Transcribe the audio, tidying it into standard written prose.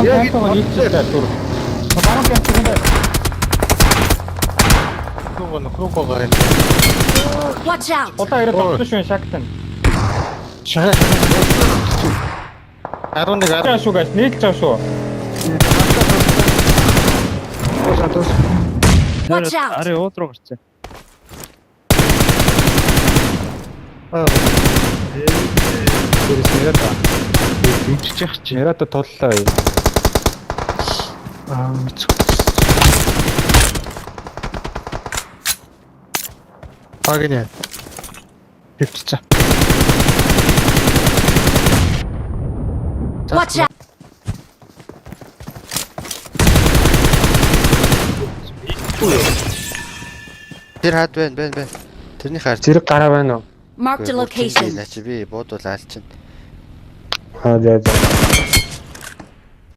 Тайпагаа нийцүүлээ түр. Баруун кемп байна. Нөхрөөгөө гай. Watch out! Одоо ирээд тогтсон шүү шагтан. Шаа. 11 Чаа шүү гайс нийлж чаа шүү. Watch out! Ари ууд руу гарчаа. Тэрс нэрээд Дэмжиж яах чи. нэрээд туллаа. Агнаа. Хөвчцээ. Watch out! Тэр хаад байна. Тэрний хаар Зэрэг гараа байна уу? Marked a location. Лач би буудвал алчин. Аа за за.